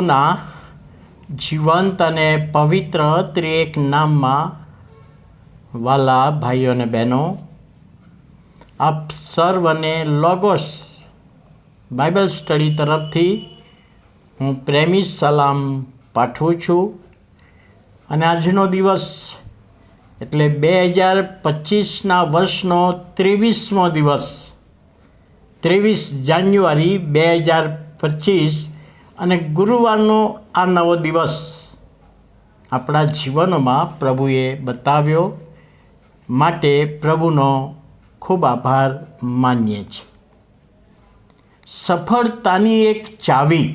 ના જીવંત અને પવિત્ર ત્રિએક નામમાં વાલા ભાઈઓ અને બહેનો, આપ સર્વને લોગોસ બાઇબલ સ્ટડી તરફથી હું પ્રેમી સલામ પાઠવું છું. અને આજનો દિવસ એટલે 2025ના વર્ષનો 23મો દિવસ, 23 જાન્યુઆરી 2025 અને ગુરુવારનો આ નવો દિવસ આપણા જીવનમાં પ્રભુએ બતાવ્યો માટે પ્રભુનો ખૂબ આભાર માનીએ છીએ. સફળતાની એક ચાવી.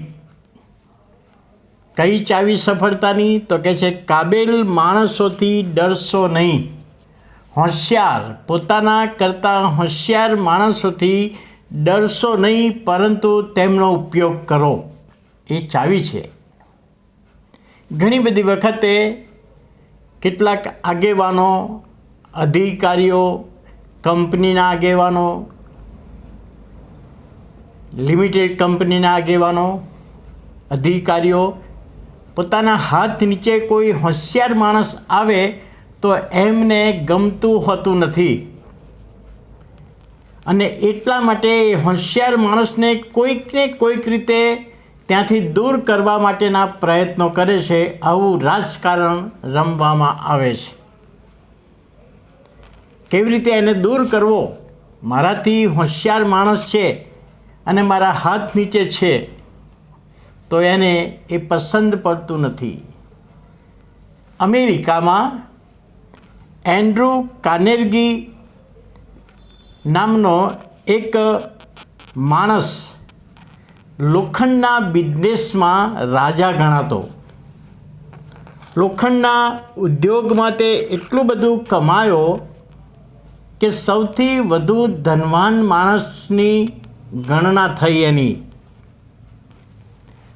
કઈ ચાવી સફળતાની? તો કહે છે કાબેલ માણસોથી ડરશો નહીં. હોશિયાર, પોતાના કરતાં હોશિયાર માણસોથી ડરશો નહીં, પરંતુ તેમનો ઉપયોગ કરો. એ ચાવી છે. ઘણી બધી વખતે કેટલાક આગેવાનો, અધિકારીઓ, કંપનીના આગેવાનો, લિમિટેડ કંપનીના આગેવાનો, અધિકારીઓ પોતાના હાથ નીચે કોઈ હોશિયાર માણસ આવે તો એમને ગમતું હોતું નથી, અને એટલા માટે એ હોશિયાર માણસને કોઈકને કોઈક રીતે ત્યાંથી દૂર કરવા માટેના પ્રયત્નો કરે છે. આવું રાજકારણ રમવામાં આવે છે. કેવી રીતે એને દૂર કરવો? મારાથી હોશિયાર માણસ છે અને મારા હાથ નીચે છે તો એને એ પસંદ પડતું નથી. અમેરિકામાં એન્ડ્રુ કાર્નેગી નામનો એક માણસ લોખંડના બિઝનેસમાં રાજા ગણાતો. લોખંડના ઉદ્યોગમાં તે એટલું બધું કમાયો કે સૌથી વધુ ધનવાન માણસની ગણના થઈ એની,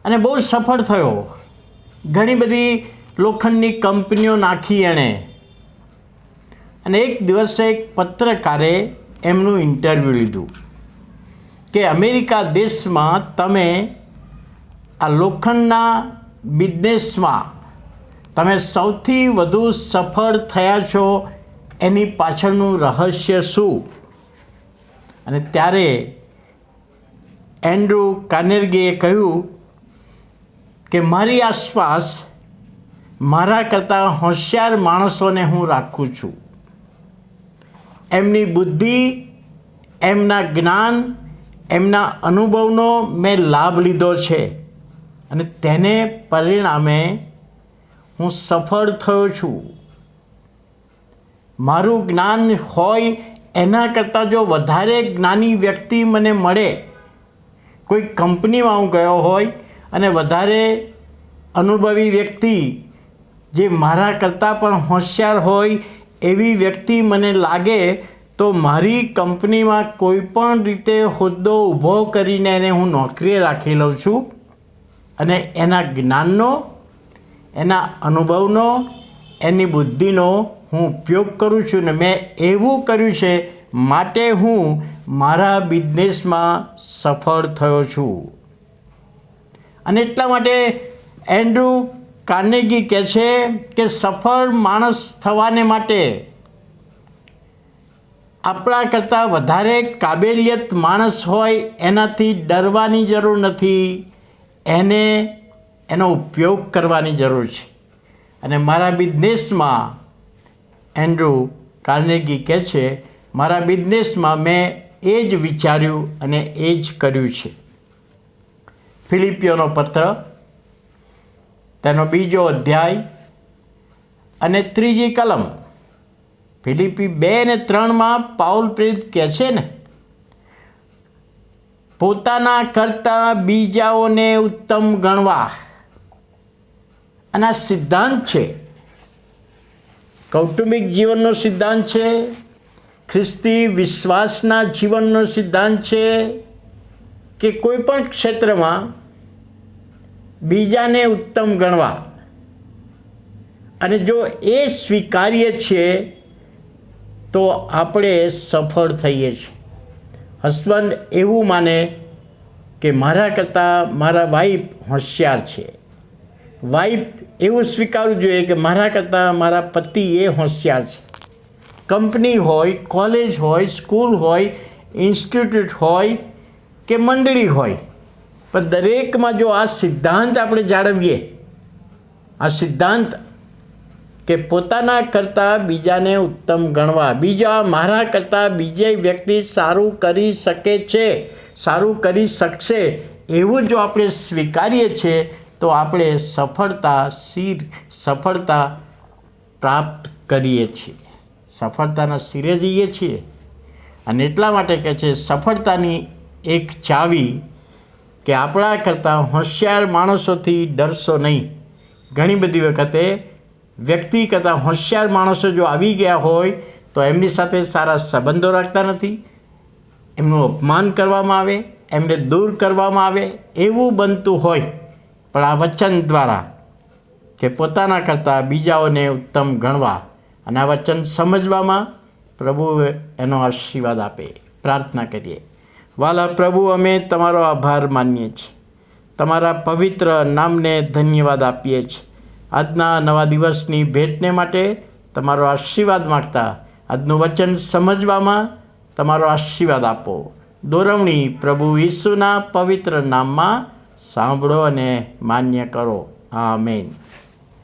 અને બહુ સફળ થયો. ઘણી બધી લોખંડની કંપનીઓ નાખી એણે. અને એક દિવસે એક પત્રકારે એમનું ઇન્ટરવ્યૂ લીધું કે અમેરિકા દેશમાં તમે આ લોખંડના બિઝનેસમાં તમે સૌથી વધુ સફળ થયા છો, એની પાછળનું રહસ્ય શું? અને ત્યારે એન્ડ્રુ કાર્નેગીએ કહ્યું કે મારી આસપાસ મારા કરતાં હોશિયાર માણસોને હું રાખું છું. એમની બુદ્ધિ, એમના જ્ઞાન, એમના અનુભવનો મેં લાભ લીધો છે, અને તેને પરિણામે હું સફળ થયો છું. મારું જ્ઞાન હોય એના કરતાં જો વધારે જ્ઞાની વ્યક્તિ મને મળે, કોઈ કંપનીમાં હું ગયો હોય અને વધારે અનુભવી વ્યક્તિ જે મારા કરતાં પણ હોશિયાર હોય એવી વ્યક્તિ મને લાગે તો મારી કંપનીમાં કોઈ પણ રીતે હોદ્દો ઊભો કરીને એને હું નોકરીએ રાખી લઉં છું, અને એના જ્ઞાનનો, એના અનુભવનો, એની બુદ્ધિનો હું ઉપયોગ કરું છું. ને મેં એવું કર્યું છે માટે હું મારા બિઝનેસમાં સફળ થયો છું. અને એટલા માટે એન્ડ્રુ કાર્નેગી કહે છે કે સફળ માણસ થવાને માટે આપણા કરતાં વધારે કાબેલિયત માણસ હોય એનાથી ડરવાની જરૂર નથી, એનો ઉપયોગ કરવાની જરૂર છે. અને મારા બિઝનેસમાં એન્ડ્રુ કાર્નેગી કહે છે, મારા બિઝનેસમાં મેં એ જ વિચાર્યું અને એ જ કર્યું છે. ફિલિપીઓનો પત્ર, તેનો 2 અધ્યાય અને 3 કલમ. ફિલિપી 2 અને 3માં પાઉલ પ્રેરિત કહે છે ને, પોતાના કરતાં બીજાઓને ઉત્તમ ગણવા. અને આ સિદ્ધાંત છે, કૌટુંબિક જીવનનો સિદ્ધાંત છે, ખ્રિસ્તી વિશ્વાસના જીવનનો સિદ્ધાંત છે કે કોઈ પણ ક્ષેત્રમાં બીજાને ઉત્તમ ગણવા. અને જો એ સ્વીકારીએ છીએ તો આપણે સફળ થઈએ છીએ. હસબન્ડ એવું માને કે મારા કરતાં મારા વાઈફ હોશિયાર છે, વાઈફ એવું સ્વીકારવું જોઈએ કે મારા કરતાં મારા પતિ એ હોશિયાર છે. કંપની હોય, કોલેજ હોય, સ્કૂલ હોય, ઇન્સ્ટિટ્યૂટ હોય કે મંડળી હોય, પણ દરેકમાં જો આ સિદ્ધાંત આપણે જાળવીએ, આ સિદ્ધાંત કે પોતાના કરતાં બીજાને ઉત્તમ ગણવા, બીજા મારા કરતાં બીજી વ્યક્તિ સારું કરી શકે છે, સારું કરી શકશે, એવું જો આપણે સ્વીકારીએ છીએ તો આપણે સફળતા પ્રાપ્ત કરીએ છીએ, સફળતાના શિરે જઈએ છીએ. અને એટલા માટે કહે છે સફળતાની એક ચાવી કે આપણા કરતાં હોશિયાર માણસોથી ડરશો નહીં. ઘણી બધી વખતે વ્યક્તિ કરતાં હોશિયાર માણસો જો આવી ગયા હોય તો એમની સાથે સારા સંબંધો રાખતા નથી, એમનું અપમાન કરવામાં આવે, એમને દૂર કરવામાં આવે, એવું બનતું હોય. પણ આ વચન દ્વારા કે પોતાના કરતાં બીજાઓને ઉત્તમ ગણવા અને આ વચન સમજવામાં પ્રભુ એનો આશીર્વાદ આપે. પ્રાર્થના કરીએ. વાલા પ્રભુ, અમે તમારો આભાર માનીએ છીએ, તમારા પવિત્ર નામને ધન્યવાદ આપીએ છીએ. આજના નવા દિવસની ભેટને માટે તમારો આશીર્વાદ માગતા આજનું વચન સમજવામાં તમારો આશીર્વાદ આપો. દોરવણી પ્રભુ ઈસુના પવિત્ર નામમાં સાંભળો અને માન્ય કરો. આમેન.